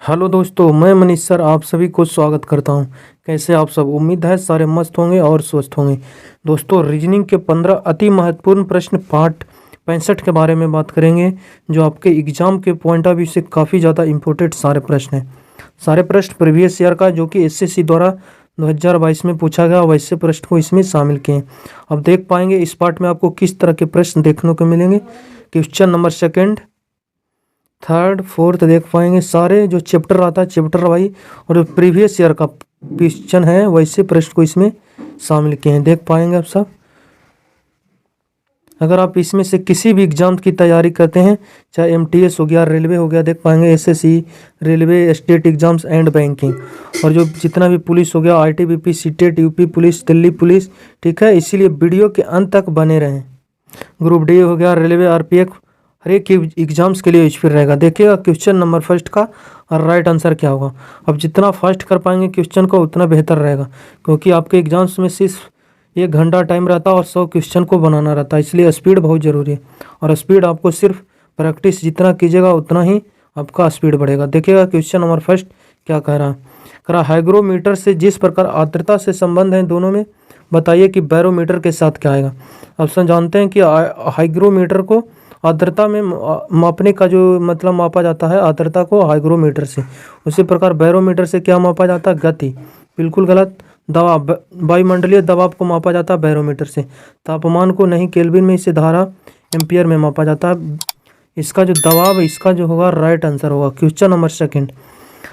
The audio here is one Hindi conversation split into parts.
हेलो दोस्तों, मैं मनीष सर आप सभी को स्वागत करता हूं। कैसे आप सब? उम्मीद है सारे मस्त होंगे और स्वस्थ होंगे। दोस्तों, रीजनिंग के 15 अति महत्वपूर्ण प्रश्न पार्ट 65 के बारे में बात करेंगे, जो आपके एग्जाम के पॉइंट ऑफ व्यू से काफ़ी ज़्यादा इंपॉर्टेंट सारे प्रश्न हैं। सारे प्रश्न प्रीवियस ईयर का, जो कि एसएससी द्वारा 2022 में पूछा गया, वैसे प्रश्न को इसमें शामिल किए हैं। अब देख पाएंगे इस पार्ट में आपको किस तरह के प्रश्न देखने को मिलेंगे। Question number second, third, fourth देख पाएंगे। सारे जो चैप्टर आता है चैप्टर वाइज और जो प्रीवियस ईयर का क्वेश्चन है वैसे प्रश्न को इसमें शामिल किए हैं, देख पाएंगे आप सब। अगर आप इसमें से किसी भी एग्जाम की तैयारी करते हैं, चाहे एमटीएस हो गया, रेलवे हो गया, देख पाएंगे SSC, railway, state exams and banking, और जो जितना भी पुलिस हो गया, ITBP, CTET, UP police, Delhi police, ठीक है। इसीलिए वीडियो के अंत तक बने रहें। ग्रुप डी हो गया, रेलवे, आरपीएफ, हर एक एग्जाम्स के लिए यूजफुल रहेगा। देखिएगा क्वेश्चन नंबर फर्स्ट का और राइट आंसर क्या होगा। अब जितना फास्ट कर पाएंगे क्वेश्चन को उतना बेहतर रहेगा, क्योंकि आपके एग्जाम्स में सिर्फ 1 घंटा टाइम रहता है और 100 क्वेश्चन को बनाना रहता है, इसलिए स्पीड बहुत ज़रूरी है। और स्पीड आपको सिर्फ प्रैक्टिस जितना कीजिएगा उतना ही आपका स्पीड बढ़ेगा। देखिएगा क्वेश्चन नंबर फर्स्ट क्या कह रहा है। कह रहा हाइग्रोमीटर से जिस प्रकार आर्द्रता से संबंध है दोनों में, बताइए कि बैरोमीटर के साथ क्या आएगा। ऑप्शन जानते हैं कि हाइग्रोमीटर को आर्द्रता में मापने का जो मतलब मापा जाता है आर्द्रता को हाइग्रोमीटर से, उसी प्रकार बैरोमीटर से क्या मापा जाता है, गति। बिल्कुल गलत। दबाव, वायुमंडलीय दबाव को मापा जाता है बैरोमीटर से। तापमान को नहीं, केल्विन में, इसे धारा एम्पियर में मापा जाता है। इसका जो दबाव है इसका जो होगा राइट आंसर होगा। क्वेश्चन नंबर सेकंड,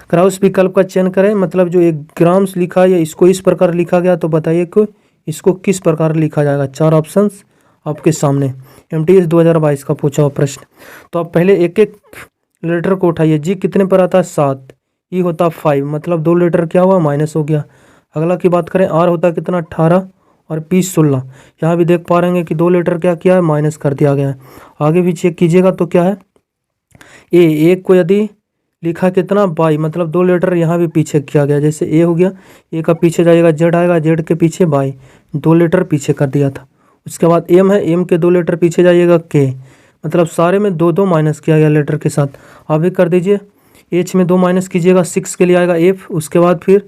क्राउस विकल्प का चयन करें। मतलब जो 1 ग्राम्स लिखा है या इसको इस प्रकार लिखा गया, तो बताइए कि इसको किस प्रकार लिखा जाएगा। 4 ऑप्शंस आपके सामने, एमटीएस 2022 का पूछा हुआ प्रश्न। तो आप पहले एक एक लेटर को उठाइए। जी कितने पर आता है, 7। ई होता 5, मतलब 2 लेटर क्या हुआ, माइनस हो गया। अगला की बात करें, आर होता कितना, 18, और पी 16। यहाँ भी देख पा रहे हैं कि 2 लेटर क्या किया है, माइनस कर दिया गया है। आगे भी चेक कीजिएगा तो क्या है, ए, एक को यदि लिखा कितना, बाई, मतलब 2 लेटर यहाँ भी पीछे किया गया। जैसे ए हो गया, ए का पीछे जाएगा जेड आएगा, जेड के पीछे बाई, 2 लेटर पीछे कर दिया था। उसके बाद एम है, एम के 2 लेटर पीछे जाइएगा के, मतलब सारे में 2 माइनस किया गया लेटर के साथ। आप भी कर दीजिए। एच में 2 माइनस कीजिएगा, 6 के लिए आएगा एफ। उसके बाद फिर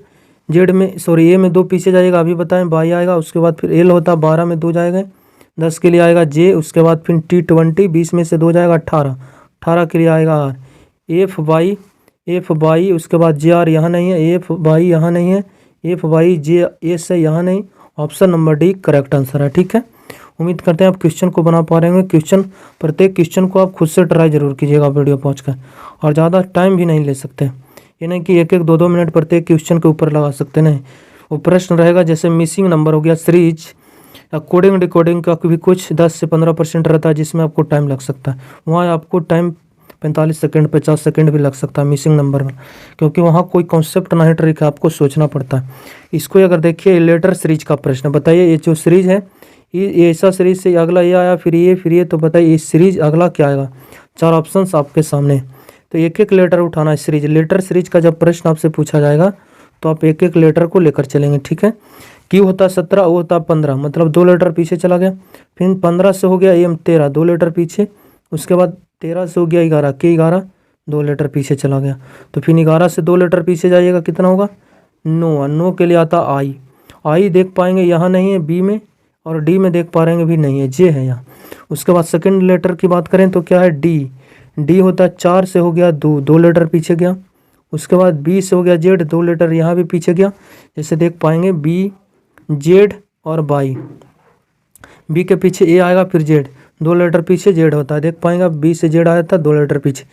जेड में, सॉरी, ए में 2 पीछे जाइएगा, अभी बताएं, बाई आएगा। उसके बाद फिर एल होता 12 में 2 जाएगा, 10 के लिए आएगा जे। उसके बाद फिर टी 20, 20 में से 2 जाएगा 18, 18 के लिए आएगा आर। एफ बाई, उसके बाद जे आर यहाँ नहीं है, एफ बाई यहाँ नहीं है, एफ बाई जे एस है यहाँ नहीं। Option number D correct answer है, ठीक है। उम्मीद करते हैं आप क्वेश्चन को बना पा रहे होंगे। प्रत्येक क्वेश्चन को आप खुद से ट्राई जरूर कीजिएगा वीडियो पहुँच कर, और ज़्यादा टाइम भी नहीं ले सकते। ये नहीं कि 1-1, 2-2 मिनट प्रत्येक क्वेश्चन के ऊपर लगा सकते नहीं। वो प्रश्न रहेगा जैसे मिसिंग नंबर हो गया, सीरीज या कोडिंग डिकोडिंग का भी कुछ 10 से 15% रहता है, जिसमें आपको टाइम लग सकता है। वहाँ आपको टाइम 45 सेकंड, 50 सेकंड भी लग सकता है मिसिंग नंबर में, क्योंकि वहाँ कोई कॉन्सेप्ट नहीं, ट्रिक है, आपको सोचना पड़ता है। इसको अगर देखिए, लेटर सीरीज का प्रश्न, बताइए ये जो सीरीज है, ये ऐसा सीरीज से अगला ये आया, फिर ये, तो बताइए ये सीरीज अगला क्या आएगा। 4 ऑप्शंस आपके सामने, तो एक एक लेटर उठाना है। सीरीज, लेटर सीरीज का जब प्रश्न आपसे पूछा जाएगा तो आप एक एक लेटर को लेकर चलेंगे, ठीक है। क्यू होता 17, ओ होता 15, मतलब 2 लेटर पीछे चला गया। फिर 15 से हो गया एम 13, 2 लेटर पीछे। उसके बाद 13 से हो गया 11, के 11, 2 लेटर पीछे चला गया। तो फिर 11 से 2 लेटर पीछे जाइएगा, कितना होगा, 9। 9 के लिए आता आई देख पाएंगे यहाँ नहीं है, बी में, और डी में देख पा रहे हैं भी नहीं है, जे है यहाँ। उसके बाद सेकंड लेटर की बात करें तो क्या है, डी होता 4 से हो गया 2 लेटर पीछे गया। उसके बाद बी से हो गया जेड, 2 लेटर यहाँ भी पीछे गया। जैसे देख पाएंगे बी, जेड और बाई, बी के पीछे ए आएगा, फिर जेड, 2 लेटर पीछे जेड होता है, देख पाएंगे बी से जेड आया था, 2 लेटर पीछे।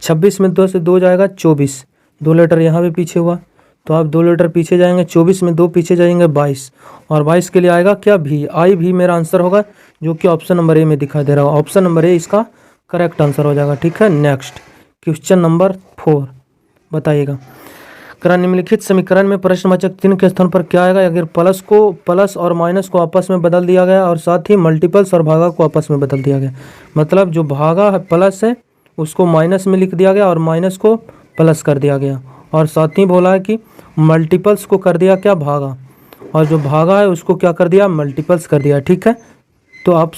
26 में 2 से 2 जाएगा 24, 2 लेटर यहाँ भी पीछे हुआ, तो आप 2 लेटर पीछे जाएंगे। 24 में 2 पीछे जाएंगे 22, और 22 के लिए आएगा क्या, भी, आई भी मेरा आंसर होगा, जो कि ऑप्शन नंबर ए में दिखाई दे रहा होगा। ऑप्शन नंबर ए इसका करेक्ट आंसर हो जाएगा, ठीक है। नेक्स्ट क्वेश्चन नंबर 4, बताइएगा। निम्नलिखित समीकरण में प्रश्नवाचक चिन्ह के स्थान पर क्या आएगा। अगर प्लस और माइनस को आपस में बदल दिया गया, और साथ ही मल्टीपल्स और भागा को आपस में बदल दिया गया, मतलब जो भागा है प्लस है उसको माइनस में लिख दिया गया और माइनस को प्लस कर दिया गया, और साथ ही बोला है कि मल्टीपल्स को कर दिया क्या, भागा, और जो भागा है उसको क्या कर दिया, मल्टीपल्स कर दिया, ठीक है। तो आप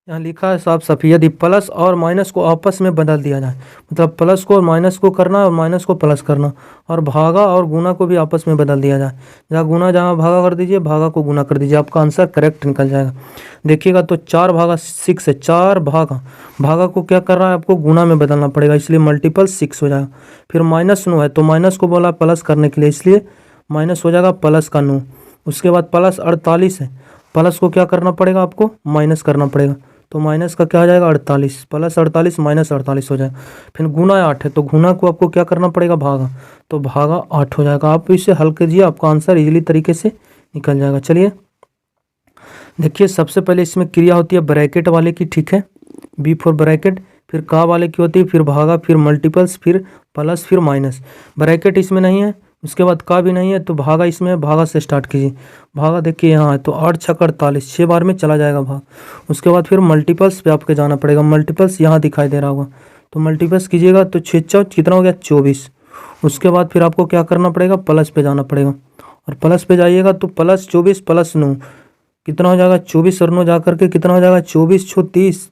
यहाँ लिखा है साफ साफ, यदि प्लस और माइनस को आपस में बदल दिया जाए, मतलब प्लस को और माइनस को करना और माइनस को प्लस करना, और भागा और गुना को भी आपस में बदल दिया जाए, जहाँ गुना जहाँ भागा कर दीजिए, भागा को गुना कर दीजिए, आपका आंसर करेक्ट निकल जाएगा। देखिएगा तो 4/6 है, 4 भागा, भागा को क्या कर रहा है आपको गुना में बदलना पड़ेगा, इसलिए मल्टीपल 6 हो जाएगा। फिर -9 है तो माइनस को बोला प्लस करने के लिए, इसलिए माइनस हो जाएगा प्लस का 9। उसके बाद +48 है, प्लस को क्या करना पड़ेगा आपको माइनस करना पड़ेगा, तो माइनस का क्या हो जाएगा 48, +48 -48 हो जाएगा। फिर गुना 8 है तो गुना को आपको क्या करना पड़ेगा भागा, तो भागा 8 हो जाएगा। आप इसे हल कीजिए, आपका आंसर इजीली तरीके से निकल जाएगा। चलिए देखिए, सबसे पहले इसमें क्रिया होती है ब्रैकेट वाले की, ठीक है, बी फॉर ब्रैकेट, फिर का वाले की होती है, फिर भागा, फिर मल्टीपल्स, फिर प्लस, फिर माइनस। ब्रैकेट इसमें नहीं है, उसके बाद का भी नहीं है, तो भागा इसमें है, भागा से स्टार्ट कीजिए। भागा देखिए यहाँ है तो 8 × 48, 6 बार में चला जाएगा भाग। उसके बाद फिर मल्टीपल्स पे आपके जाना पड़ेगा, मल्टीपल्स यहाँ दिखाई दे रहा होगा, तो मल्टीपल्स कीजिएगा तो 6 × 4 कितना हो गया 24। उसके बाद फिर आपको क्या करना पड़ेगा प्लस पे जाना पड़ेगा, और प्लस पे जाइएगा तो +24 + 9 कितना हो जाएगा 24 और 9 जा करके कितना हो जाएगा 24 × 6 = 30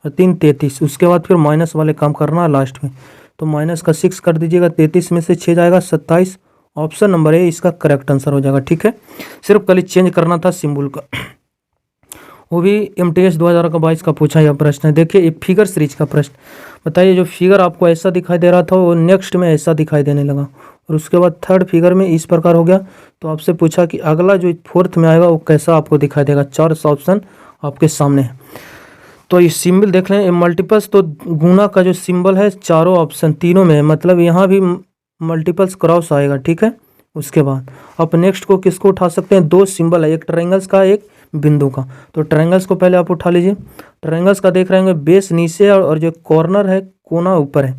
और 3 = 33। उसके बाद फिर माइनस वाले काम करना है लास्ट में, तो माइनस का 6 कर दीजिएगा, 33 में से 6 जाएगा 27। ऑप्शन नंबर ए इसका करेक्ट आंसर हो जाएगा, ठीक है। सिर्फ कल चेंज करना था सिंबल का, वो भी MTS 2022 का पूछा यह प्रश्न है। देखिए ये फिगर सीरीज का प्रश्न, बताइए जो फिगर आपको ऐसा दिखाई दे रहा था वो नेक्स्ट में ऐसा दिखाई देने लगा, और उसके बाद थर्ड फिगर में इस प्रकार हो गया। तो आपसे पूछा कि अगला जो फोर्थ में आएगा वो कैसा आपको दिखाई देगा। 4 ऑप्शन आपके सामने है, तो ये सिंबल देख लें मल्टीपल्स, तो गुना का जो सिंबल है चारों ऑप्शन तीनों में है, मतलब यहाँ भी मल्टीपल्स क्रॉस आएगा, ठीक है। उसके बाद आप नेक्स्ट को किसको उठा सकते हैं, 2 सिंबल है, एक ट्रायंगल्स का एक बिंदु का, तो ट्रायंगल्स को पहले आप उठा लीजिए। ट्रायंगल्स का देख रहे होंगे बेस नीचे और जो कॉर्नर है कोना ऊपर है,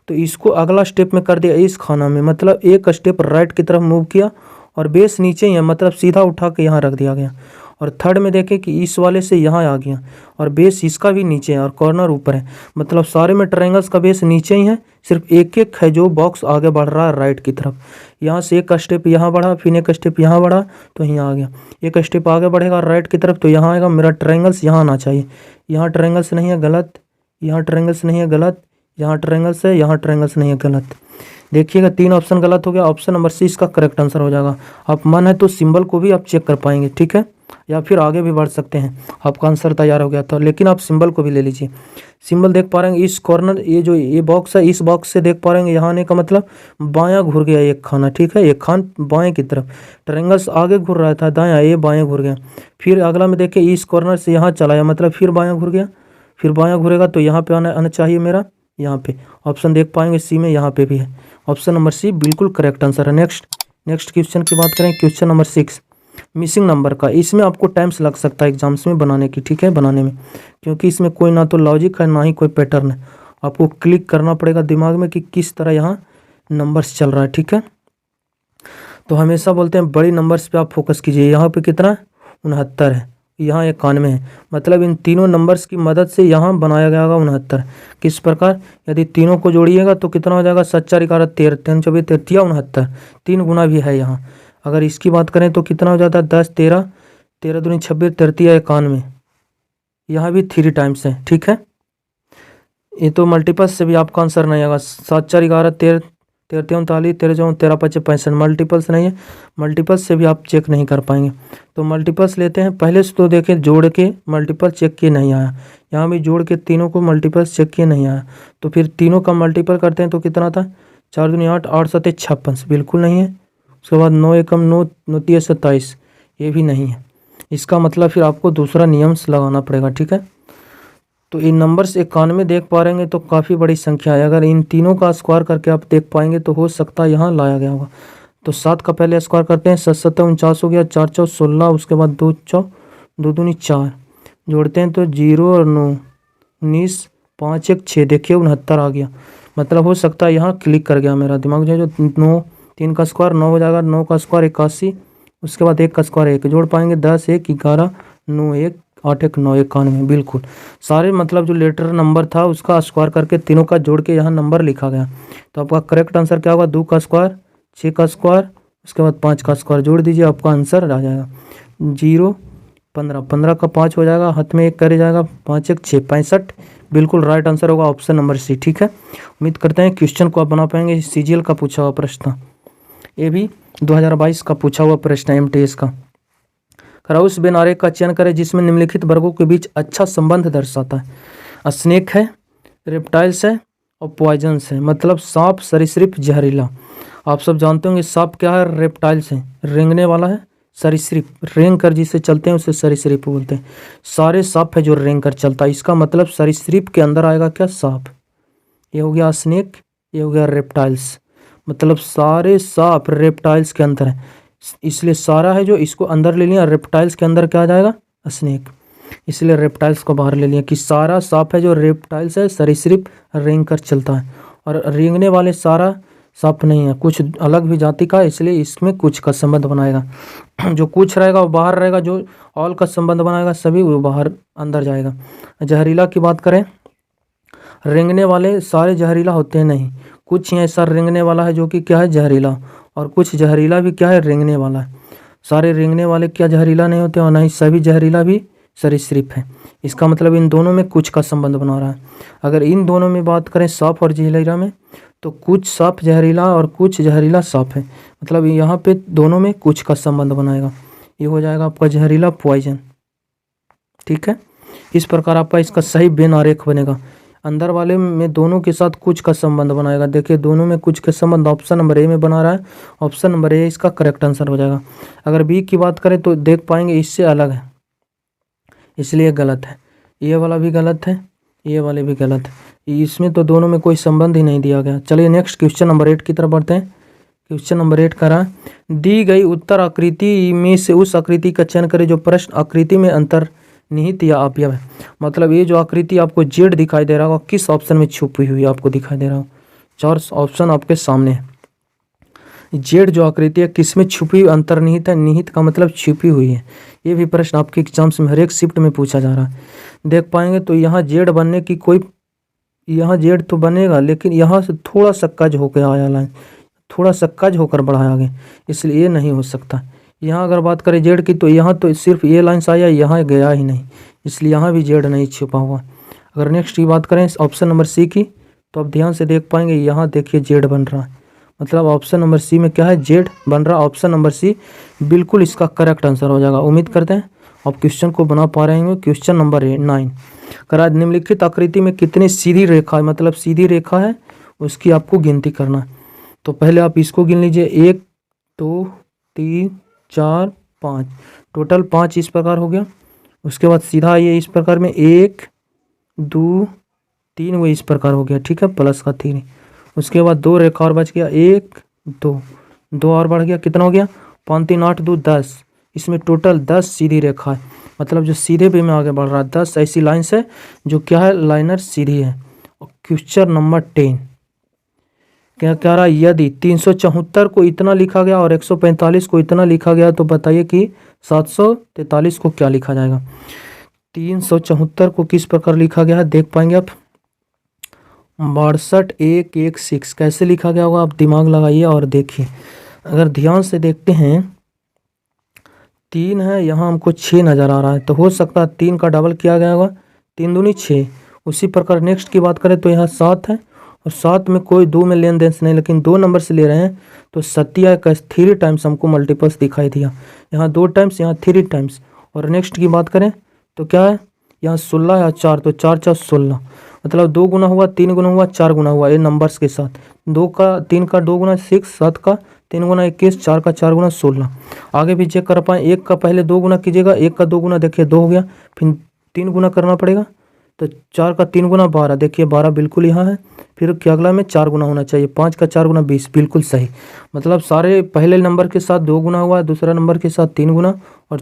तो इसको अगला स्टेप में कर दिया इस खाना में, मतलब एक स्टेप राइट की तरफ मूव किया और बेस नीचे ही है, मतलब सीधा उठा के यहाँ रख दिया गया। और थर्ड में देखें कि इस वाले से यहाँ आ गया और बेस इसका भी नीचे है और कॉर्नर ऊपर है, मतलब सारे में ट्रायंगल्स का बेस नीचे ही है, सिर्फ एक एक है जो बॉक्स आगे बढ़ रहा है राइट की तरफ। यहाँ से एक स्टेप यहाँ बढ़ा, फिर एक स्टेप यहाँ बढ़ा तो यहाँ आ गया, एक स्टेप आगे बढ़ेगा राइट की तरफ तो यहाँ आएगा। मेरा ट्रायंगल्स यहाँ आना चाहिए, यहाँ ट्रायंगल्स नहीं है गलत, यहाँ ट्रायंगल्स नहीं है गलत, यहाँ ट्रायंगल्स है, यहाँ ट्रायंगल्स नहीं है गलत। देखिएगा 3 ऑप्शन गलत हो गया, ऑप्शन नंबर सी इसका करेक्ट आंसर हो जाएगा। आप मन है तो सिंबल को भी आप चेक कर पाएंगे, ठीक है, या फिर आगे भी बढ़ सकते हैं। आपका आंसर तैयार हो गया था, लेकिन आप सिंबल को भी ले लीजिए। सिंबल देख पा रहे हैं इस कॉर्नर, ये जो ये बॉक्स है, इस बॉक्स से देख पा रहे हैं यहाँ आने का मतलब बायां घुर गया एक खाना, ठीक है, एक खान बाएं की तरफ। ट्रायंगल्स आगे घुर रहा था दायां, ये बाएं घुर गया। फिर अगला में देखिए इस कॉर्नर से यहाँ चलाया, मतलब फिर बायां घुर गया, फिर बायां घुरेगा तो यहाँ पे आना चाहिए मेरा, यहाँ पे ऑप्शन देख पाएंगे सी में, यहाँ पे भी है। ऑप्शन नंबर सी बिल्कुल करेक्ट आंसर है। नेक्स्ट क्वेश्चन की बात करें, क्वेश्चन नंबर 6 मिसिंग नंबर का। इसमें आपको टाइम्स लग सकता है एग्जाम्स में बनाने की, ठीक है, बनाने में, क्योंकि इसमें कोई ना तो लॉजिक है ना ही कोई पैटर्न है। आपको क्लिक करना पड़ेगा दिमाग में कि किस तरह यहाँ नंबर्स चल रहा है, ठीक है। तो हमेशा बोलते हैं बड़ी नंबर्स पे आप फोकस कीजिए। यहाँ पे कितना है 69 है, यहाँ 91 है, मतलब इन तीनों नंबर्स की मदद से यहाँ बनाया गया होगा 69। किस प्रकार, यदि तीनों को जोड़िएगा तो कितना हो जाएगा 7 × 4 = 13, 3 × 24 = 69, 3 गुना भी है यहाँ। अगर इसकी बात करें तो कितना हो जाता है 10 × 13, 13 दूनी 26, 33 × 91, यहाँ भी 3 टाइम्स है, ठीक है। ये तो मल्टीपल्स से भी आपका आंसर नहीं आएगा। 7 × 4 = 11, 13 × 3 = 39, 13 × 4 = 13, 5 × 65, मल्टीपल्स नहीं है, मल्टीपल्स से भी आप चेक नहीं कर पाएंगे। तो मल्टीपल्स लेते हैं, पहले से तो देखें जोड़ के मल्टीपल चेक किए नहीं आया, यहाँ भी जोड़ के तीनों को मल्टीपल्स चेक किए नहीं आया, तो फिर तीनों का मल्टीपल करते हैं तो कितना था 4 दूनी 8, 8 × 7 = 56, बिल्कुल नहीं है। उसके बाद 9 × 1 = 9, 9 × 3 = 27, ये भी नहीं है। इसका मतलब फिर आपको दूसरा नियम लगाना पड़ेगा, ठीक है। तो इन नंबर्स 91 देख पा रहेंगे तो काफ़ी बड़ी संख्या है, अगर इन तीनों का स्क्वायर करके आप देख पाएंगे तो हो सकता है यहाँ लाया गया होगा। तो 7 का पहले स्क्वायर करते हैं, 7 × 7 = 49 हो गया, 4 × 4 = 16, उसके बाद 2 × 4 = 2 दूनी 4, जोड़ते हैं तो 0 और 9 19, 5 × 1 = 6, देखिए 69 आ गया, मतलब हो सकता है यहाँ क्लिक कर गया मेरा दिमाग जो 9, 3 का स्क्वायर 9 हो जाएगा, 9 का स्क्वायर 81, उसके बाद 1 का स्क्वायर 1, जोड़ पाएंगे 10, 1, 11, 9, 1, 8, 1, 9, 91, बिल्कुल सारे मतलब जो लेटर नंबर था उसका स्क्वायर करके तीनों का जोड़ के यहाँ नंबर लिखा गया। तो आपका करेक्ट आंसर क्या होगा 2 का स्क्वायर, 6 का स्क्वायर, उसके बाद 5 का स्क्वायर, जोड़ दीजिए आपका आंसर आ जाएगा 0, 15, 15 का 5 हो जाएगा, हाथ में 1 करे जाएगा, 5 1 6, 65। बिल्कुल राइट आंसर होगा ऑप्शन नंबर सी। ठीक है, उम्मीद करते हैं क्वेश्चन को आप बना पाएंगे। सीजीएल का पूछा हुआ प्रश्न, ये भी 2022 का पूछा हुआ प्रश्न है एमटीएस का। उस वेन आरेख का चयन करें जिसमें निम्नलिखित वर्गों के बीच अच्छा संबंध दर्शाता है। स्नेक है, रेप्टाइल्स है और पॉइजन्स है, मतलब सांप, सरीसृप, जहरीला। आप सब जानते होंगे सांप क्या है, रेप्टाइल्स है, रेंगने वाला है। सरीसृप, रेंग कर जिसे चलते हैं उसे सरीसृप बोलते हैं। सारे सांप है जो रेंग कर चलता है, इसका मतलब सरीसृप के अंदर आएगा क्या, सांप। ये हो गया स्नेक, ये हो गया रेप्टाइल्स, मतलब सारे सांप रेप्टाइल्स के अंदर है, इसलिए सारा है जो इसको अंदर ले लिया, रेप्टाइल्स के अंदर क्या आ जाएगा, स्नेक, इसलिए रेप्टाइल्स को बाहर ले लिया कि सारा सांप है जो रेप्टाइल्स है, सरीसृप रेंग कर चलता है। और रेंगने वाले सारा सांप नहीं है, कुछ अलग भी जाति का, इसलिए इसमें कुछ का संबंध बनाएगा। जो कुछ रहेगा वो बाहर रहेगा, जो ऑल का संबंध बनाएगा सभी वो बाहर अंदर जाएगा। जहरीला की बात करें, रेंगने वाले सारे जहरीला होते हैं नहीं, कुछ ही ऐसा रेंगने वाला है जो कि क्या है, जहरीला, और कुछ जहरीला भी क्या है, रेंगने वाला है। सारे रेंगने वाले क्या जहरीला नहीं होते, और नहीं सभी जहरीला भी सरीसृप है। इसका मतलब इन दोनों में कुछ का संबंध बना रहा है। अगर इन दोनों में बात करें सांप और जहरीला में, तो कुछ सांप जहरीला और कुछ जहरीला सांप है, मतलब यहाँ पे दोनों में कुछ का संबंध बनाएगा, ये हो जाएगा आपका जहरीला पॉइजन। ठीक है, इस प्रकार आपका इसका सही वेन आरेख बनेगा। अंदर वाले में दोनों के साथ कुछ का संबंध बनाएगा। देखिए दोनों में कुछ का संबंध ऑप्शन नंबर ए में बना रहा है, ऑप्शन नंबर ए इसका करेक्ट आंसर हो जाएगा। अगर बी की बात करें तो देख पाएंगे इससे अलग है, इसलिए गलत है। ये वाला भी गलत है, ये वाले भी गलत है, इसमें तो दोनों में कोई संबंध ही नहीं दिया गया। चलिए नेक्स्ट क्वेश्चन नंबर 8 की तरफ बढ़ते हैं। क्वेश्चन नंबर 8 का रहा, दी गई उत्तर आकृति में से उस आकृति का चयन करें जो प्रश्न आकृति में अंतर निहित या अवयव है। मतलब ये जो आकृति आपको जेड दिखाई दे रहा होगा, किस ऑप्शन में छुपी हुई आपको दिखाई दे रहा हो, 4 ऑप्शन आपके सामने है। जेड जो आकृति है किस में छुपी हुई, अंतर्निहित है, निहित का मतलब छुपी हुई है। ये भी प्रश्न आपके एग्जाम्स में हर एक शिफ्ट में पूछा जा रहा है। देख पाएंगे तो यहाँ जेड बनने की कोई, यहाँ जेड तो बनेगा लेकिन यहाँ से थोड़ा सा कज होकर आया लाइन, थोड़ा सा कज होकर बढ़ाया गया, इसलिए ये नहीं हो सकता। यहाँ अगर बात करें जेड की तो यहाँ तो सिर्फ ये लाइन से आया, यहाँ गया ही नहीं, इसलिए यहाँ भी जेड नहीं छुपा हुआ। अगर नेक्स्ट की बात करें ऑप्शन नंबर सी की, तो आप ध्यान से देख पाएंगे यहाँ देखिए जेड बन रहा है, मतलब ऑप्शन नंबर सी में क्या है, जेड बन रहा है। ऑप्शन नंबर सी बिल्कुल इसका करेक्ट आंसर हो जाएगा। उम्मीद करते हैं आप क्वेश्चन को बना पा रहे होंगे। क्वेश्चन नंबर 9 करा, निम्नलिखित आकृति में कितनी सीधी रेखा है, मतलब सीधी रेखा है उसकी आपको गिनती करना है। तो पहले आप इसको गिन लीजिए, 1 2 3 4 5, टोटल 5 इस प्रकार हो गया। उसके बाद सीधा आइए इस प्रकार में 1 2 3 वो इस प्रकार हो गया, ठीक है, प्लस का 3। उसके बाद 2 रेखा और बच गया, 1 2 2 और बढ़ गया, कितना हो गया, 5 3 8 2 10। इसमें टोटल 10 सीधी रेखा है, मतलब जो सीधे वे में आगे बढ़ रहा है, 10 ऐसी लाइन्स है जो क्या है, लाइनर सीधी है। क्वेश्चन नंबर 10 क्या कह रहा है, यदि 374 को इतना लिखा गया और 145 को इतना लिखा गया तो बताइए कि 743 को क्या लिखा जाएगा। 374 को किस प्रकार लिखा गया है देख पाएंगे आप, 62116 कैसे लिखा गया होगा, आप दिमाग लगाइए और देखिए। अगर ध्यान से देखते हैं 3 है, यहाँ हमको 6 नज़र आ रहा है, तो हो सकता है 3 का डबल किया गया होगा, 3 दूनी 6। उसी प्रकार नेक्स्ट की बात करें तो यहाँ 7 है, और 7 में कोई 2 में लेन देन नहीं, लेकिन 2 नंबर से ले रहे हैं तो सत्या का 3 टाइम्स हमको मल्टीपल्स दिखाई दिया, यहाँ 2 टाइम्स, यहाँ 3 टाइम्स। और नेक्स्ट की बात करें तो क्या है, यहाँ 16 या 4, तो 4 4 16, मतलब 2 गुना हुआ, 3 गुना हुआ, 4 गुना हुआ, ये नंबर्स के साथ। 2 का 3 का 2 गुना 6, 7 का 3 गुना 21, 4 का 4 गुना 16। आगे भी चेक कर पाएँ, 1 का पहले 2 गुना कीजिएगा, 1 का 2 गुना देखिए 2 हो गया, फिर 3 गुना करना पड़ेगा, तो 4 का 3 गुना 12, देखिए 12 बिल्कुल यहाँ है। फिर क्या अगला में 4 गुना होना चाहिए, 5 का 4 गुना 20, बिल्कुल सही। मतलब सारे पहले नंबर के साथ 2 गुना हुआ है, दूसरा नंबर के साथ 3 गुना, और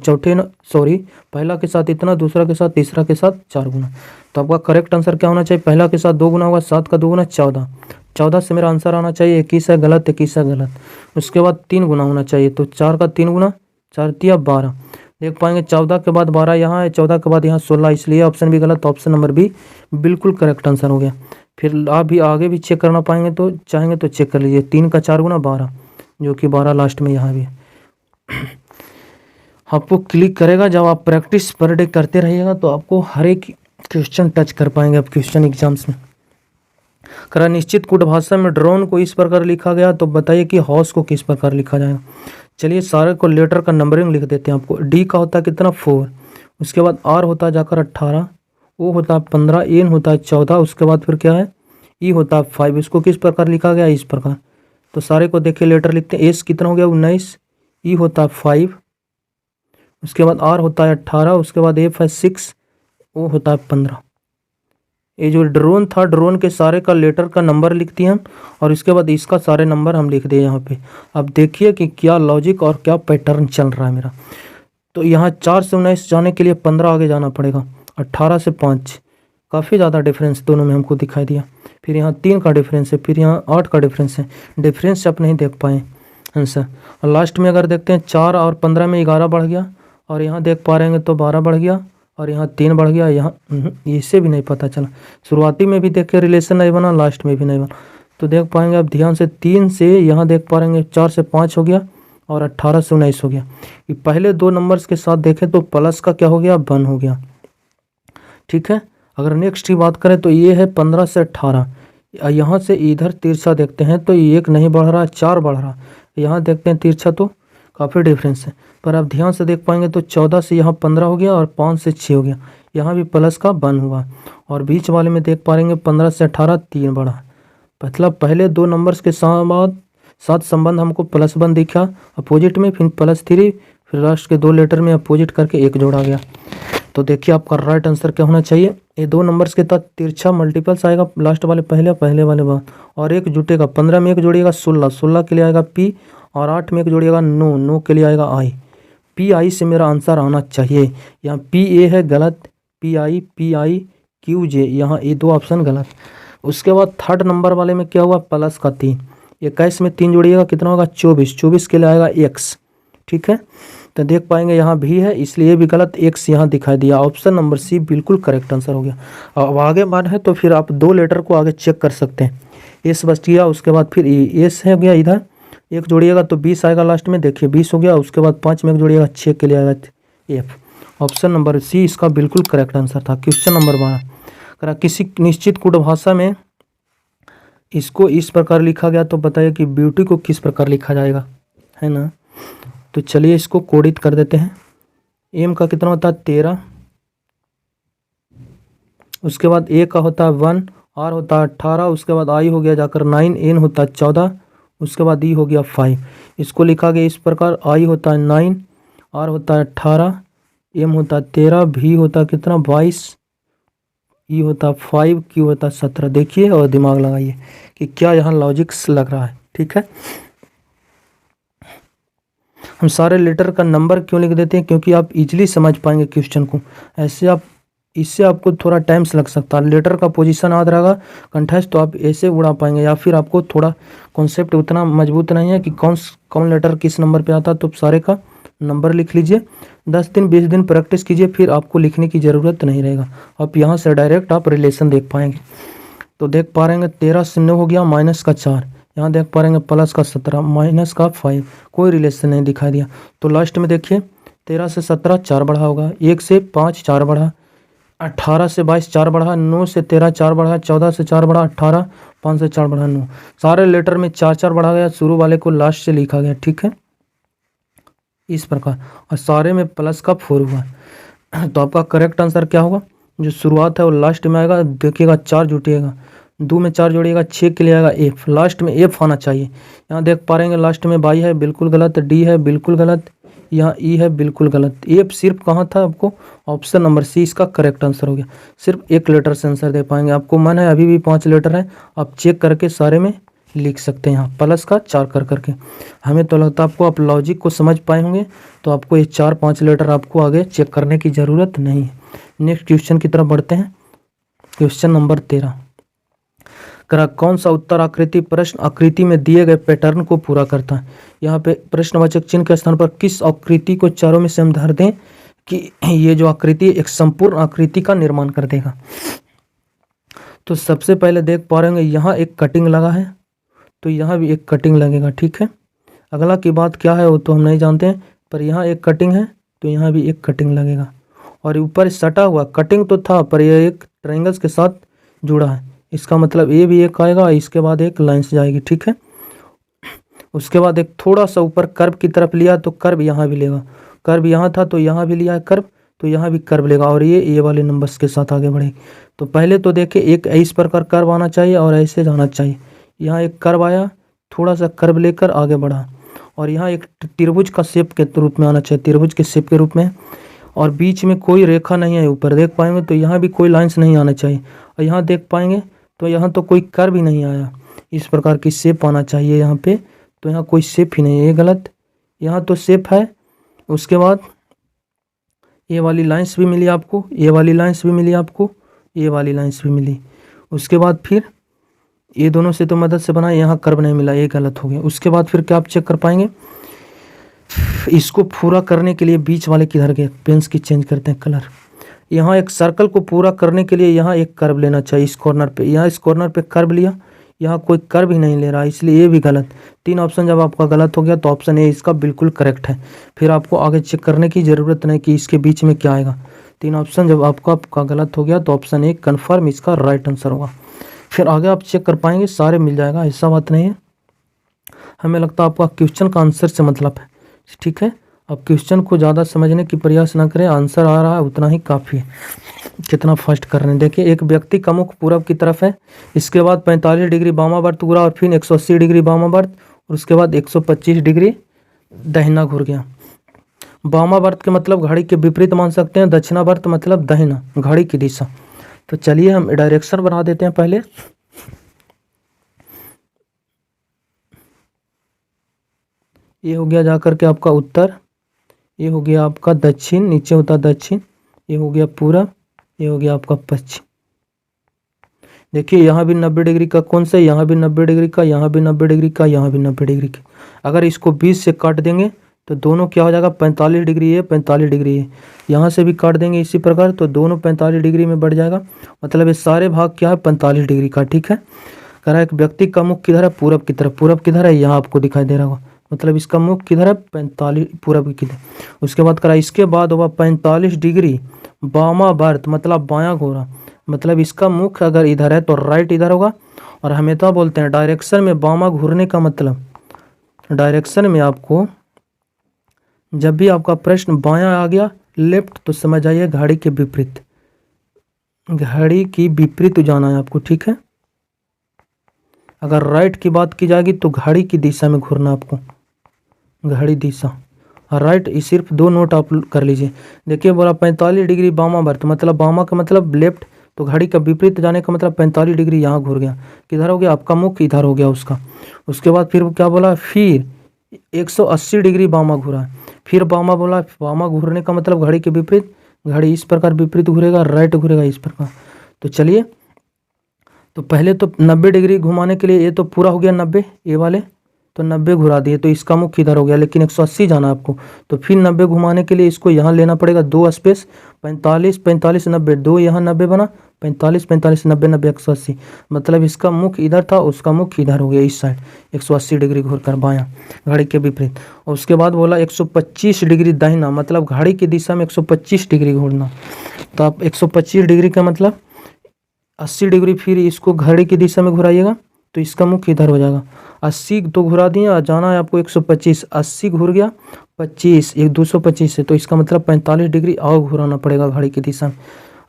पहला के साथ इतना, दूसरा के साथ, तीसरा के साथ 4 गुना। तो आपका करेक्ट आंसर क्या होना चाहिए, पहला के साथ 2 गुना होगा, 7 का 2 गुना 14, 14 से मेरा आंसर आना चाहिए, 21 है गलत, 21 है गलत। उसके बाद 3 गुना होना चाहिए, तो 4 का 3 गुना, 4 तिया 12, देख पाएंगे 14 के बाद 12 यहाँ है, 14 के बाद यहाँ 16, इसलिए ऑप्शन भी गलत, ऑप्शन नंबर बी बिल्कुल करेक्ट आंसर हो गया। फिर आप भी आगे भी चेक करना पाएंगे तो चाहेंगे तो चेक कर लीजिए, 3 का 4 गुना 12, जो कि 12 लास्ट में यहाँ भी है। आपको क्लिक करेगा। जब आप प्रैक्टिस पर डे करते रहिएगा तो आपको हर एक क्वेश्चन टच कर पाएंगे आप क्वेश्चन एग्जाम्स में। करा निश्चित कूट भाषा में ड्रोन को इस प्रकार लिखा गया, तो बताइए कि हॉर्स को किस प्रकार लिखा जाएगा। चलिए सारे को लेटर का नंबरिंग लिख देते हैं आपको। डी का होता है कितना 4, उसके बाद आर होता है जाकर 18, ओ होता है 15, एन होता है 14, उसके बाद फिर क्या है ई होता है 5। इसको किस प्रकार लिखा गया इस प्रकार। तो सारे को देखिए लेटर लिखते हैं। एस कितना हो गया 19, ई होता है 5, उसके बाद आर होता है 18, उसके बाद एफ है 6, ओ होता है 15। ये जो ड्रोन था, ड्रोन के सारे का लेटर का नंबर लिख दिए हम, और इसके बाद इसका सारे नंबर हम लिख दिए यहाँ पे। अब देखिए कि क्या लॉजिक और क्या पैटर्न चल रहा है मेरा। तो यहाँ 4 से 19 जाने के लिए 15 आगे जाना पड़ेगा, 18 से 5, काफ़ी ज़्यादा डिफरेंस दोनों में हमको दिखाई दिया। फिर यहाँ 3 का डिफरेंस है, फिर यहाँ 8 का डिफरेंस है। डिफरेंस आप नहीं देख पाए आंसर। और लास्ट में अगर देखते हैं 4 और 15 में 11 बढ़ गया, और यहाँ देख पा रहे हैं तो 12 बढ़ गया, और यहाँ 3 बढ़ गया। यहाँ इससे भी नहीं पता चला। शुरुआती में भी देखे रिलेशन नहीं बना, लास्ट में भी नहीं बना। तो देख पाएंगे आप ध्यान से 3 से यहाँ देख पा रहे 4 से 5 हो गया, और 18 से 19 हो गया। ये पहले 2 नंबर्स के साथ देखें तो प्लस का क्या हो गया 1 हो गया। ठीक है। अगर नेक्स्ट की बात करें तो ये है 15 से 18, यहाँ से इधर तिरछा देखते हैं तो 1 नहीं बढ़ रहा, 4 बढ़ रहा। यहाँ देखते हैं तिरछा तो काफ़ी डिफरेंस है। पर आप ध्यान से देख पाएंगे तो 14 से यहाँ 15 हो गया, और 5 से 6 हो गया। यहाँ भी प्लस का 1 हुआ, और बीच वाले में देख पा रहे 15 से 18 3 बढ़ा। मतलब पहले 2 नंबर्स के साथ संबंध हमको +1 दिखा अपोजिट में, फिर +3, फिर लास्ट के 2 लेटर में अपोजिट करके 1 जोड़ा गया। तो देखिए आपका राइट आंसर क्या होना चाहिए। ये 2 नंबर्स के साथ तिरछा मल्टीपल्स आएगा, लास्ट वाले पहले वाले बाद, और 1 जुटेगा। 15 में 1 जोड़िएगा 16, 16 के लिए आएगा पी, और 8 में 1 जोड़िएगा 9, 9 के लिए आएगा आई। पी आई से मेरा आंसर आना चाहिए। यहाँ पी ए है गलत, पी आई क्यू जे, यहाँ ये 2 ऑप्शन गलत। उसके बाद 3rd नंबर वाले में क्या हुआ प्लस का 3, 21 में 3 जोड़िएगा कितना होगा 24, 24 के लिए आएगा एक्स। ठीक है। तो देख पाएंगे यहाँ भी है, इसलिए भी गलत, एक्स यहाँ दिखाई दिया। ऑप्शन नंबर सी बिल्कुल करेक्ट आंसर हो गया। अब आगे मान है तो फिर आप 2 लेटर को आगे चेक कर सकते हैं। एस बच गया, उसके बाद फिर एस है गया, इधर 1 जोड़िएगा तो 20 आएगा लास्ट में, देखिए 20 हो गया। उसके बाद 5 में 1 जोड़िएगा 6 के लिए आएगा एफ। ऑप्शन नंबर सी इसका बिल्कुल करेक्ट आंसर था। क्वेश्चन नंबर 12, करा किसी निश्चित कूट भाषा में इसको इस प्रकार लिखा गया, तो बताइए कि ब्यूटी को किस प्रकार लिखा जाएगा, है ना। तो चलिए इसको कोडित कर देते हैं। एम का कितना होता है 13, उसके बाद ए का होता है 1, आर होता है 18, उसके बाद आई हो गया जाकर 9, एन होता है 14, उसके बाद ई हो गया 5। इसको लिखा गया इस प्रकार, आई होता है 9, आर होता है 18, एम होता है 13, भी होता है कितना 22, ई होता है 5, क्यू होता है 17। देखिए और दिमाग लगाइए कि क्या यहाँ लॉजिक्स लग रहा है। ठीक है। हम सारे लेटर का नंबर क्यों लिख देते हैं, क्योंकि आप इजीली समझ पाएंगे क्वेश्चन को। ऐसे आप इससे आपको थोड़ा टाइम से लग सकता है। लेटर का पोजीशन याद रहेगा कंठस्थ, तो आप ऐसे उड़ा पाएंगे, या फिर आपको थोड़ा कॉन्सेप्ट उतना मजबूत नहीं है कि कौन लेटर किस नंबर पे आता है, तो सारे का नंबर लिख लीजिए। 10 दिन 20 दिन प्रैक्टिस कीजिए, फिर आपको लिखने की ज़रूरत नहीं रहेगा। आप यहाँ से डायरेक्ट आप रिलेशन देख पाएंगे। तो देख पा रहे हैं 13 से 9 हो गया, माइनस का 4, यहाँ देख पा रहे हैं प्लस का 17, माइनस का 5, कोई रिलेशन नहीं दिखाई दिया। तो लास्ट में देखिए 13 से 17 4 बढ़ा होगा, 1 से 5 4 बढ़ा, 18 से 22 4 बढ़ा, 9 से 13 4 बढ़ा, 14 से 4 बढ़ा 18, 5 से 4 बढ़ा 9। सारे लेटर में 4 4 बढ़ा गया, शुरू वाले को लास्ट से लिखा गया। ठीक है, इस प्रकार, और सारे में प्लस का 4 हुआ। तो आपका करेक्ट आंसर क्या होगा, जो शुरुआत है वो लास्ट में आएगा। देखिएगा 4 जुटिएगा, 2 में 4 जोड़िएगा 6 के लिए आएगा एफ, लास्ट में एफ आना चाहिए। यहाँ देख पा रहे हैं लास्ट में बाई है बिल्कुल गलत, डी है बिल्कुल गलत, यहाँ ई है बिल्कुल गलत। एफ सिर्फ कहाँ था आपको, ऑप्शन नंबर सी इसका करेक्ट आंसर हो गया। सिर्फ 1 लेटर से आंसर दे पाएंगे। आपको मन है अभी भी 5 लेटर है, आप चेक करके सारे में लिख सकते हैं। यहाँ प्लस का 4 कर करके, हमें तो लगता है आपको आप लॉजिक को समझ पाए होंगे, तो आपको ये 4-5 लेटर आपको आगे चेक करने की ज़रूरत नहीं है। नेक्स्ट क्वेश्चन की तरफ बढ़ते हैं। क्वेश्चन नंबर 13, करा कौन सा उत्तर आकृति प्रश्न आकृति में दिए गए पैटर्न को पूरा करता है। यहाँ पे प्रश्नवाचक चिन्ह के स्थान पर किस आकृति को चारों में से हम धर दें कि ये जो आकृति एक संपूर्ण आकृति का निर्माण कर देगा। तो सबसे पहले देख पा रहे होंगे यहाँ एक कटिंग लगा है, तो यहाँ भी एक कटिंग लगेगा। ठीक है, अगला की बात क्या है वो तो हम नहीं जानते हैं, पर यहाँ एक कटिंग है तो यहाँ भी एक कटिंग लगेगा। और ऊपर सटा हुआ कटिंग तो था पर यह एक ट्रायंगल्स के साथ जुड़ा है, इसका मतलब ये भी एक आएगा, इसके बाद एक लाइन्स जाएगी, ठीक है। उसके बाद एक थोड़ा सा ऊपर कर्व की तरफ लिया तो कर्व यहाँ भी लेगा, कर्व यहाँ था तो यहाँ भी लिया है कर्व, तो यहाँ भी कर्व लेगा और ये वाले नंबर्स के साथ आगे बढ़ेगी। तो पहले तो देखिए एक इस प्रकार कर्व आना चाहिए और ऐसे जाना चाहिए। यहाँ एक कर्व आया, थोड़ा सा कर्व लेकर आगे बढ़ा और यहाँ एक त्रिभुज का शेप के रूप में आना चाहिए, त्रिभुज के शेप के रूप में, और बीच में कोई रेखा नहीं है। ऊपर देख पाएंगे तो यहाँ भी कोई लाइन्स नहीं आना चाहिए, और यहाँ देख पाएंगे तो यहाँ तो कोई कर्व भी नहीं आया, इस प्रकार की शेप आना चाहिए यहाँ पे, तो यहाँ कोई शेप ही नहीं है, ये गलत। यहाँ तो शेप है। उसके बाद ये वाली लाइन्स भी मिली आपको, ये वाली लाइन्स भी मिली आपको, ये वाली लाइन्स भी मिली। उसके बाद फिर ये दोनों से तो मदद से बनाए, यहाँ कर्व नहीं मिला, ये गलत हो गया। उसके बाद फिर क्या आप चेक कर पाएंगे, इसको पूरा करने के लिए बीच वाले किधर गए, पेंस की चेंज करते हैं कलर। यहाँ एक सर्कल को पूरा करने के लिए यहाँ एक कर्व लेना चाहिए इस कॉर्नर पे, यहाँ इस कॉर्नर पे कर्व लिया, यहाँ कोई कर्व ही नहीं ले रहा, इसलिए ये भी गलत। 3 ऑप्शन जब आपका गलत हो गया तो ऑप्शन ए इसका बिल्कुल करेक्ट है। फिर आपको आगे चेक करने की ज़रूरत नहीं कि इसके बीच में क्या आएगा। 3 ऑप्शन जब आपका गलत हो गया तो ऑप्शन ए कन्फर्म इसका राइट आंसर होगा। फिर आगे आप चेक कर पाएंगे, सारे मिल जाएगा, ऐसा बात नहीं है। हमें लगता है आपका क्वेश्चन का आंसर से मतलब है, ठीक है। अब क्वेश्चन को ज़्यादा समझने की प्रयास ना करें, आंसर आ रहा है उतना ही काफ़ी है। कितना फास्ट कर रहे हैं देखिए, एक व्यक्ति का मुख पूरब की तरफ है, इसके बाद 45 डिग्री वामावर्त घूरा और फिर 180 डिग्री वामावर्त और उसके बाद 125 डिग्री दहिना घूर गया। वामावर्त के मतलब घड़ी के विपरीत मान सकते हैं, दक्षिणावर्त मतलब दहिना, घड़ी की दिशा। तो चलिए हम डायरेक्शन बना देते हैं पहले। ये हो गया जाकर के आपका उत्तर, ये हो गया आपका दक्षिण, नीचे होता दक्षिण, ये हो गया पूरब, ये हो गया आपका पश्चिम। देखिए यहाँ भी 90 डिग्री का कौन सा, यहाँ भी 90 डिग्री का, यहाँ भी 90 डिग्री का, यहाँ भी 90 डिग्री का। अगर इसको 20 से काट देंगे तो दोनों क्या हो जाएगा, 45 डिग्री है, 45 डिग्री है। यहाँ से भी काट देंगे इसी प्रकार तो दोनों 45 डिग्री में बढ़ जाएगा, मतलब ये सारे भाग क्या है 45 डिग्री का, ठीक है। कह रहा है एक व्यक्ति का मुख किधर है, पूरब की तरफ। पूरब किधर है, यहाँ आपको दिखाई दे रहा होगा, मतलब इसका मुख किधर है, 45 पूरब की किधर। उसके बाद करा, इसके बाद होगा 45 डिग्री वामावर्त मतलब बायां घोरा, मतलब इसका मुख अगर इधर है तो राइट इधर होगा। और हमेशा बोलते हैं डायरेक्शन में बामा घूरने का मतलब, डायरेक्शन में आपको जब भी आपका प्रश्न बायां आ गया लेफ्ट तो समझ आइए घड़ी के विपरीत, घड़ी की विपरीत जाना है आपको, ठीक है। अगर राइट की बात की जाएगी तो घड़ी की दिशा में घूरना आपको, घड़ी दिशा। और राइट सिर्फ 2 नोट आप कर लीजिए। देखिए बोला 45 डिग्री वामावर्त मतलब बामा का मतलब लेफ्ट, तो घड़ी का विपरीत जाने का मतलब 45 डिग्री यहाँ घूर गया, किधर हो गया आपका मुख इधर हो गया उसका। उसके बाद फिर क्या बोला, फिर 180 डिग्री बामा घूरा, फिर बामा बोला, बामा घूरने का मतलब घड़ी के विपरीत, घड़ी इस प्रकार विपरीत घूरेगा, राइट घूरेगा इस प्रकार। तो चलिए, तो पहले तो 90 डिग्री घुमाने के लिए ये तो पूरा हो गया 90, ये वाले तो 90 घुरा दिए तो इसका मुख इधर हो गया, लेकिन 180 जाना आपको तो फिर 90 घुमाने के लिए इसको यहाँ लेना पड़ेगा 2 स्पेस, 45 45 90, 2 यहाँ 90 बना, 45 45 90 90 180, मतलब इसका मुख इधर था, उसका मुख इधर हो गया इस साइड, 180 डिग्री घूर कर बायां घड़ी के विपरीत। और उसके बाद बोला 125 डिग्री दाहिना, मतलब घड़ी की दिशा में 125 डिग्री घूरना। तो आप 125 डिग्री का मतलब 80 डिग्री फिर इसको घड़ी की दिशा में घुराइएगा तो इसका मुख इधर हो जाएगा। 80 तो घुरा दिए और जाना है आपको 125, 80 घुर गया 25, एक 225 है तो इसका मतलब 45 डिग्री और घुराना पड़ेगा घड़ी की दिशा में।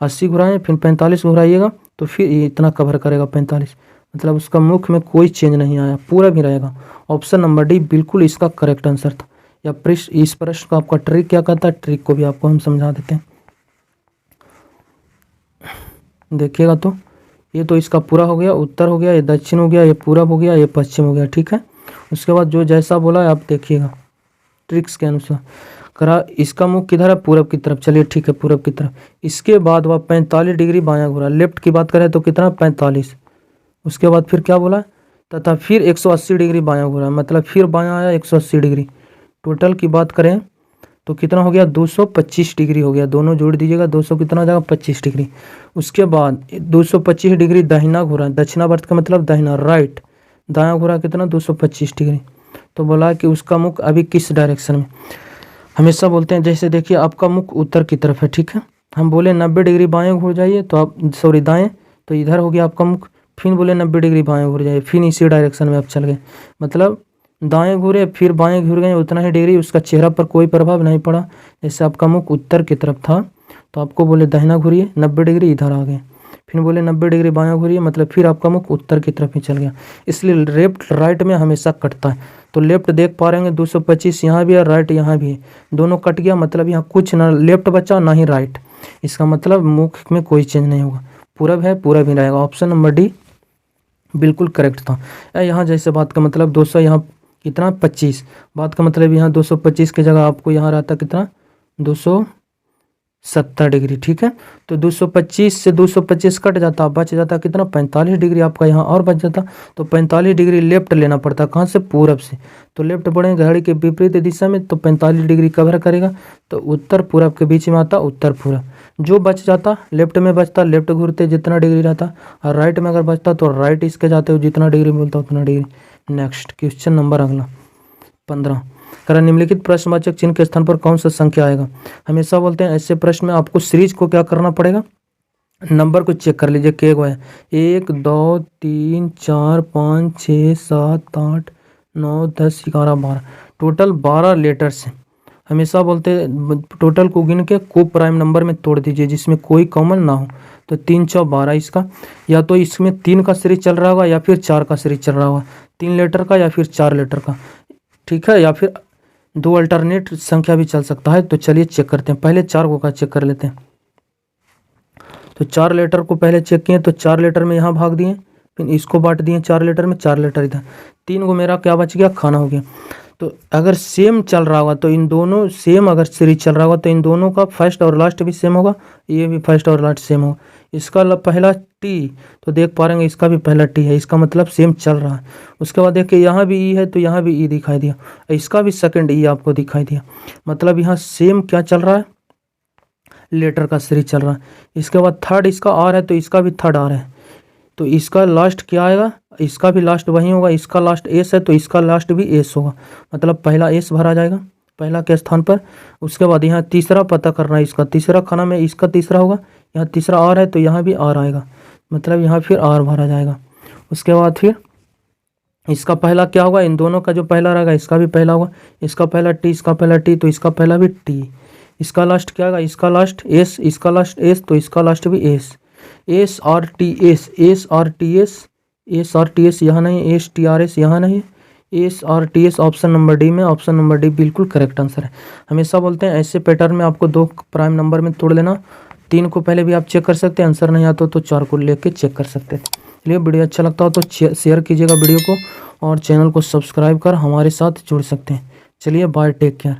80 घुराएं फिर 45 घुराइएगा तो फिर इतना कवर करेगा 45, मतलब उसका मुख में कोई चेंज नहीं आया, पूरा भी रहेगा। ऑप्शन नंबर डी बिल्कुल इसका करेक्ट आंसर था। या इस प्रश्न का आपका ट्रिक क्या कहता है, ट्रिक को भी आपको हम समझा देते हैं। देखिएगा तो ये तो इसका पूरा हो गया, उत्तर हो गया, ये दक्षिण हो गया, ये पूरब हो गया, ये पश्चिम हो गया, ठीक है। उसके बाद जो जैसा बोला है आप देखिएगा ट्रिक्स के अनुसार। करा इसका मुख किधर है, पूरब की तरफ, चलिए ठीक है पूरब की तरफ। इसके बाद वह 45 डिग्री बायां घुरा, लेफ्ट की बात करें तो कितना 45। उसके बाद फिर क्या बोला, तथा फिर 180 डिग्री बायां घुरा, मतलब फिर बायां आया 180 डिग्री। टोटल की बात करें तो कितना हो गया 225 डिग्री हो गया, दोनों जोड़ दीजिएगा 200 कितना हो जाएगा 25 डिग्री। उसके बाद 225 डिग्री दाहिना घुरा, दक्षिणावर्त का मतलब दाहिना, राइट दायां घुरा कितना 225 डिग्री। तो बोला कि उसका मुख अभी किस डायरेक्शन में, हमेशा बोलते हैं, जैसे देखिए आपका मुख उत्तर की तरफ है, ठीक है, हम बोले 90 डिग्री बाएं घुर जाइए तो आप सॉरी दाएं, तो इधर हो गया आपका मुख। फिर बोले 90 डिग्री बाएं घुर जाइए, फिर इसी डायरेक्शन में आप चल गए, मतलब दाएं घूरे फिर बाएं घुर गए, उतना ही डिग्री, उसका चेहरा पर कोई प्रभाव नहीं पड़ा। जैसे आपका मुख उत्तर की तरफ था तो आपको बोले दाहिना घूरिए, 90 डिग्री इधर आ गए। फिर बोले 90 डिग्री बायां घूरिए, मतलब फिर आपका मुख उत्तर की तरफ ही चल गया। इसलिए लेफ्ट राइट में हमेशा कटता है। तो लेफ्ट देख पा रहे हैं 225 यहाँ भी है, राइट यहाँ भी है, दोनों कट गया, मतलब यहाँ कुछ ना लेफ्ट बचा ना ही राइट। इसका मतलब मुख में कोई चेंज नहीं होगा, पूरब है पूरब ही रहेगा। ऑप्शन नंबर डी बिल्कुल करेक्ट था। यहाँ जैसे बात का मतलब 200 यहाँ कितना 25, बात का मतलब यहाँ 225 की जगह आपको यहाँ रहता कितना 270 डिग्री, ठीक है। तो 225 से 225 कट जाता, बच जाता कितना 45 डिग्री आपका यहाँ और बच जाता। तो 45 डिग्री लेफ्ट लेना पड़ता, कहाँ से पूरब से। तो लेफ्ट बढ़े घड़ी के विपरीत दिशा में, तो 45 डिग्री कवर करेगा, तो उत्तर पूरब के बीच में आता उत्तर पूरब। जो बच जाता लेफ्ट में बचता, लेफ्ट घूरते जितना डिग्री रहता, और राइट में अगर बचता तो राइट इसके जाते हो जितना डिग्री बोलता उतना डिग्री। नेक्स्ट क्वेश्चन नंबर अगला 15, करा निम्नलिखित प्रश्नवाचक चिन्ह के स्थान पर कौन सा संख्या आएगा। हमेशा बोलते हैं ऐसे प्रश्न में आपको सीरीज को क्या करना पड़ेगा, नंबर को चेक कर लीजिए के है 1 2 3 4 5 6 7 8 9 10 11 12, टोटल 12 लेटर्स हैं। हमेशा बोलते हैं टोटल को गिन के को प्राइम नंबर में तोड़ दीजिए जिसमें कोई कॉमन ना हो। तो 3 4 12 इसका, या तो इसमें 3 का सीरीज चल रहा होगा या फिर 4 का सीरीज चल रहा होगा, 3 लेटर का या फिर 4 लेटर का, ठीक है, या फिर 2 अल्टरनेट संख्या भी चल सकता है। तो चलिए चेक करते हैं, पहले 4 को का चेक कर लेते हैं। तो 4 लेटर को पहले चेक किए, तो 4 लेटर में यहाँ भाग दिए, फिर इसको बांट दिए 4 लेटर में, 4 लेटर इधर, 3 को मेरा क्या बच गया खाना हो गया। तो अगर सेम चल रहा होगा तो इन दोनों सेम, अगर सीरीज चल रहा होगा तो इन दोनों का फर्स्ट और लास्ट भी सेम होगा, ये भी फर्स्ट और लास्ट सेम होगा। इसका पहला टी, तो देख पा रहे हैं इसका भी पहला टी है, इसका मतलब सेम चल रहा है। उसके बाद देखिए यहाँ भी ई है तो यहाँ भी ई दिखाई दिया, इसका भी सेकंड ई आपको दिखाई दिया, मतलब यहाँ सेम क्या चल रहा है, लेटर का सीरीज चल रहा है। इसके बाद थर्ड इसका आर है तो इसका भी थर्ड आर है, तो इसका लास्ट क्या आएगा, इसका भी लास्ट वही होगा, इसका लास्ट एस है तो इसका लास्ट भी एस होगा, मतलब पहला एस भरा जाएगा पहला के स्थान पर। उसके बाद यहाँ तीसरा पता करना है, इसका तीसरा खाना में इसका तीसरा होगा, यहाँ तीसरा आर है तो यहाँ भी आर आएगा, मतलब यहाँ फिर आर भरा जाएगा। उसके बाद फिर इसका पहला क्या होगा, इन दोनों का जो पहला रहेगा इसका भी पहला होगा, इसका पहला टी इसका पहला टी तो इसका पहला भी टी। इसका लास्ट क्या होगा, इसका लास्ट एस इसका लास्ट एस तो इसका लास्ट भी S, S R T S, S R T S, S R T S यहाँ नहीं, एस टी आर एस यहाँ नहीं, S R T S option number D में, ऑप्शन नंबर डी बिल्कुल करेक्ट आंसर है। हमेशा बोलते हैं ऐसे पैटर्न में आपको 2 प्राइम नंबर में तोड़ लेना, 3 को पहले भी आप चेक कर सकते हैं, आंसर नहीं आता तो 4 को लेके चेक कर सकते हैं। चलिए वीडियो अच्छा लगता हो तो शेयर कीजिएगा वीडियो को, और चैनल को सब्सक्राइब कर हमारे साथ जुड़ सकते हैं। चलिए बाय, टेक केयर।